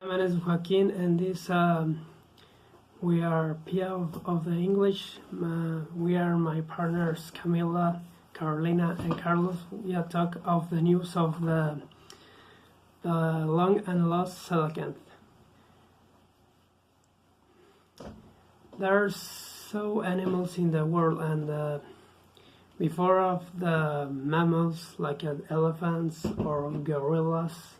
My name is Joaquin, and this we are Pia of the English. We are my partners Camila, Carolina, and Carlos. We are talk of the news of the long and lost coelacanth. There's so animals in the world, and before of the mammals like elephants or gorillas,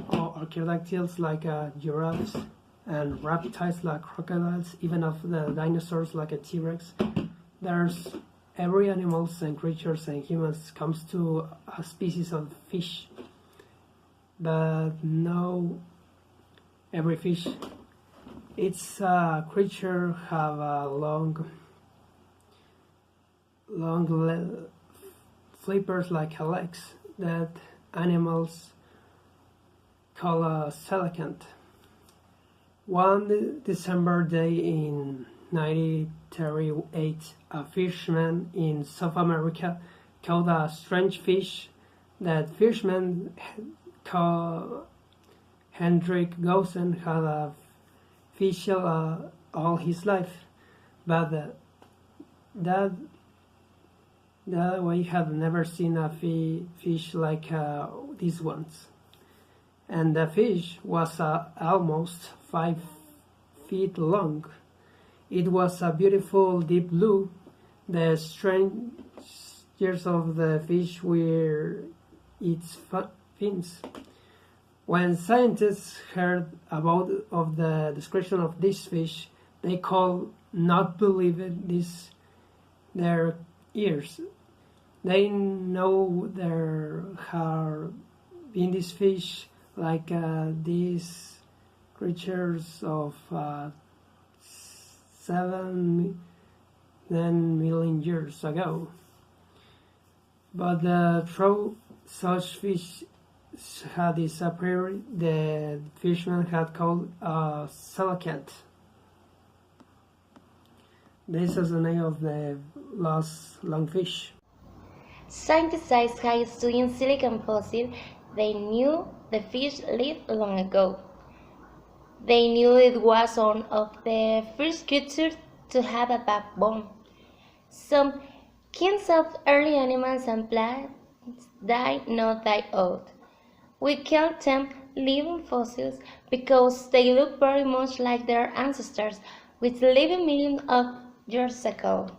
or archaeopteryx like giraffes, and reptiles like crocodiles, even of the dinosaurs like a T-Rex. There's every animals and creatures and humans comes to a species of fish, but no every fish. Its creature have a long flippers like legs that animals call a coelacanth. One December day in 1938, a fisherman in South America caught a strange fish. That fisherman called Hendrik Goosen had a fish all his life, but that way had never seen a fish like these ones. And the fish was almost 5 feet long. It was a beautiful deep blue. The strangest of the fish were its fins. When scientists heard about of the description of this fish, they could not believe their ears. They know there have been this fish like these creatures of 7 million years ago. But through such fish had disappeared, the fisherman had called a coelacanth. This is the name of the lost lungfish. Scientists had studied silicon fossil. They knew the fish lived long ago. They knew it was one of the first creatures to have a backbone. Some kinds of early animals and plants died not die out. We call them living fossils because they look very much like their ancestors, which lived millions of years ago.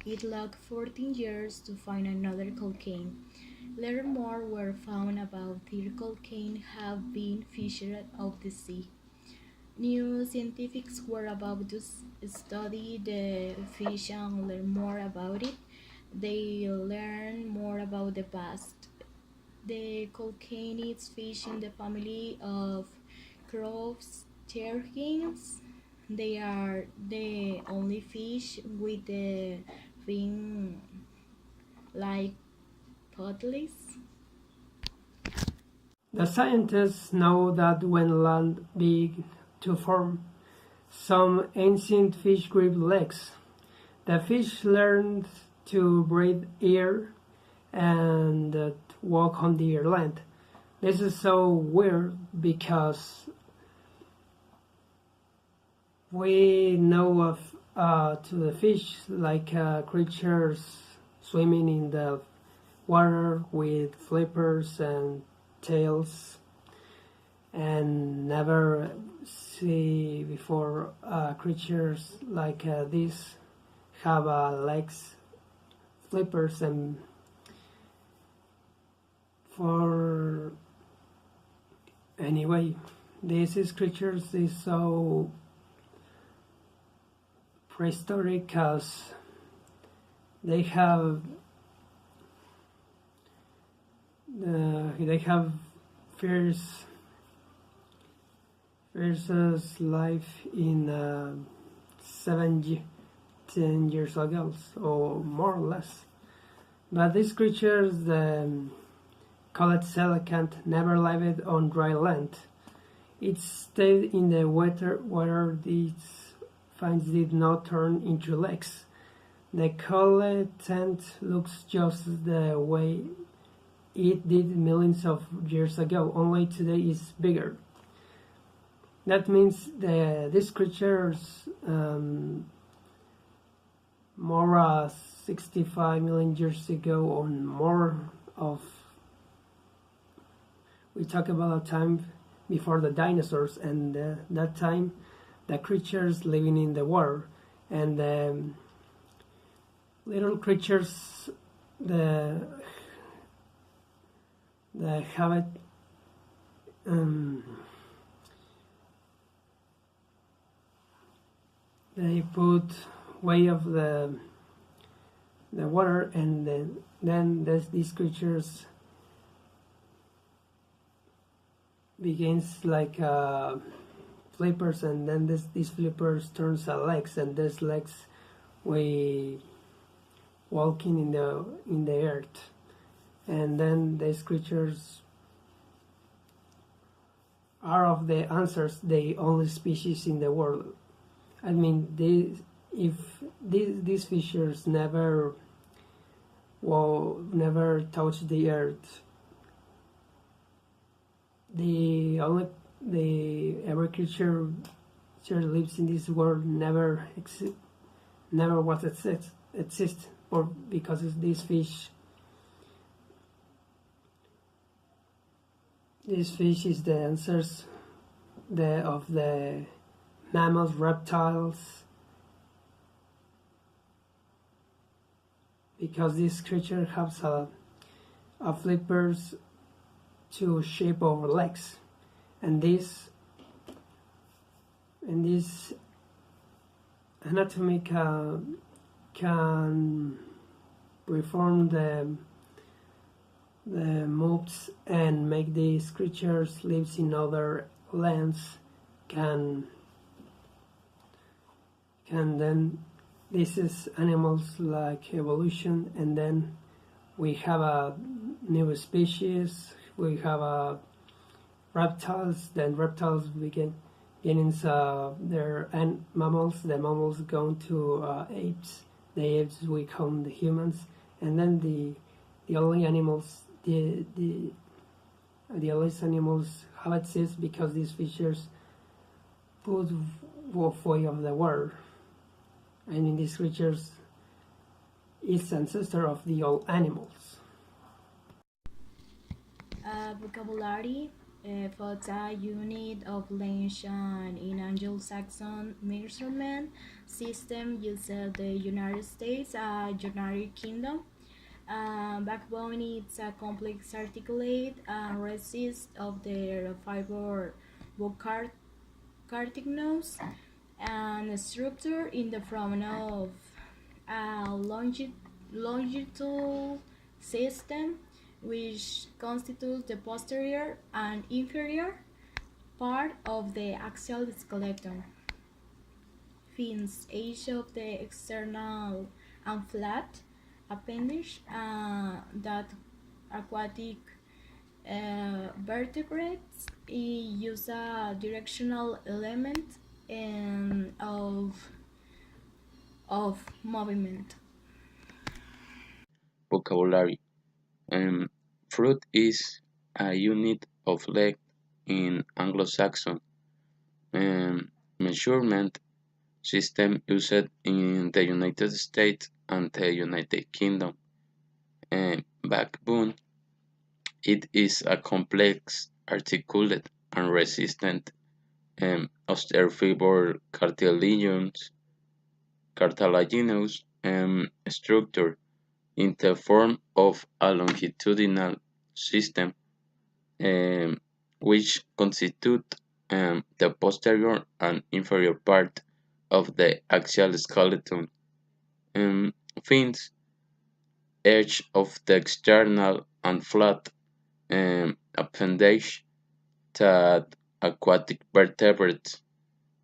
It took 14 years to find another coelacanth. Later more were found about 30 coelacanths have been fished out of the sea. New scientists were about to study the fish and learn more about it. They learn more about the past. The coelacanth is fish in the family of crustaceans. They are the only fish with the fin like pottles. The scientists know that when land began to form, some ancient fish grew legs. The fish learned to breathe air and walk on the land. This is so weird because we know of to the fish like creatures swimming in the water with flippers and tails, and never see before creatures like this have legs, flippers, and for anyway, these creatures is so prehistoric because they have fierce life in 10 years ago, or more or less. But these creatures, called coelacanth, never lived on dry land. It stayed in the water. These fins did not turn into legs. The coelacanth looks just the way it did millions of years ago, only today is bigger. That means these creatures more 65 million years ago or more of, we talk about a time before the dinosaurs, and that time the creatures living in the water, and little creatures, the habit they put way of the water, and then these creatures begins like flippers, and then these flippers turns a legs, and these legs we walking in the earth, and then these creatures are of the answers the only species in the world. I mean, if these fishes never touch the earth, every creature lives in this world never was exist, or because these fish is the answers of the mammals, reptiles, because this creature has a flippers to shape over legs, and this anatomy can reform the moves and make these creatures lives in other lands, can then, this is animals like evolution, and then we have a new species, we have a reptiles, then reptiles begin getting their mammals, the mammals go to apes, the apes become the humans, and then the only animals the only animals how it is because these features put way of the world. I mean, these creatures is ancestor of the old animals. Vocabulary was a unit of ancient in Anglo-Saxon measurement system used in the United States, United Kingdom. Backbone is a complex articulate resist of the fiber cartilaginous and structure in the form of a longitudinal system which constitutes the posterior and inferior part of the axial skeleton. Fins, edge of the external and flat appendage that aquatic vertebrates use a directional element of movement. Vocabulary. Fruit is a unit of length in Anglo-Saxon measurement system used in the United States and the United Kingdom. Backbone. It is a complex, articulate, and resistant osteofiber cartilaginous structure in the form of a longitudinal system which constitute the posterior and inferior part of the axial skeleton. Fins, edge of the external and flat appendage that aquatic vertebrates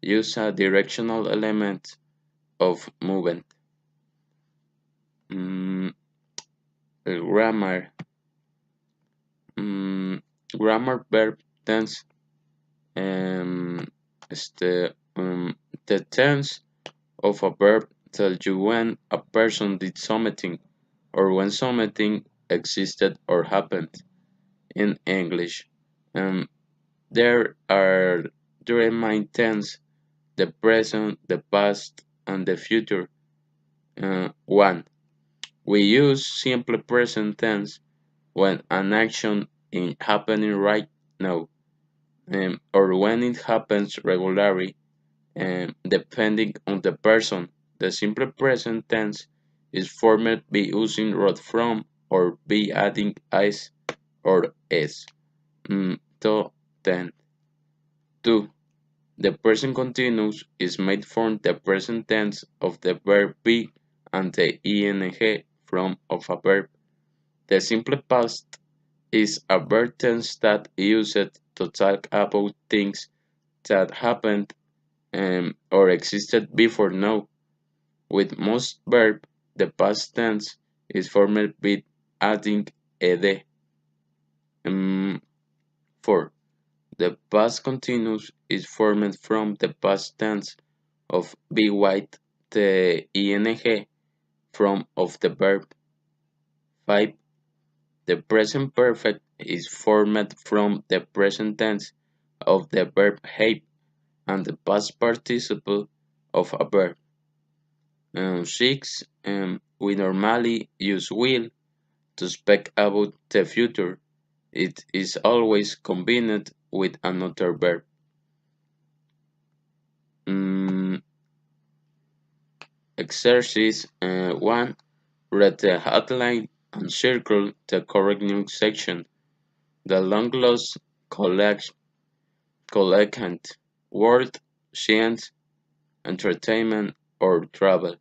use a directional element of movement. Grammar. Grammar verb tense. The tense of a verb tells you when a person did something or when something existed or happened. In English, um, there are three main tense: the present, the past, and the future. 1. We use simple present tense when an action is happening right now, or when it happens regularly, depending on the person. The simple present tense is formed by using "wrote from" or by adding "is" or "s" to then. 2. The present continuous is made from the present tense of the verb be and the ing form of a verb. The simple past is a verb tense that is used to talk about things that happened or existed before now. With most verbs, the past tense is formed with adding ed. 4. The past continuous is formed from the past tense of be white the ing form of the verb. 5. The present perfect is formed from the present tense of the verb have and the past participle of a verb. 6. We normally use will to speak about the future. It is always combined with another verb. Exercise 1. Read the headline and circle the correct news section. The long lost collectant, world, science, entertainment, or travel.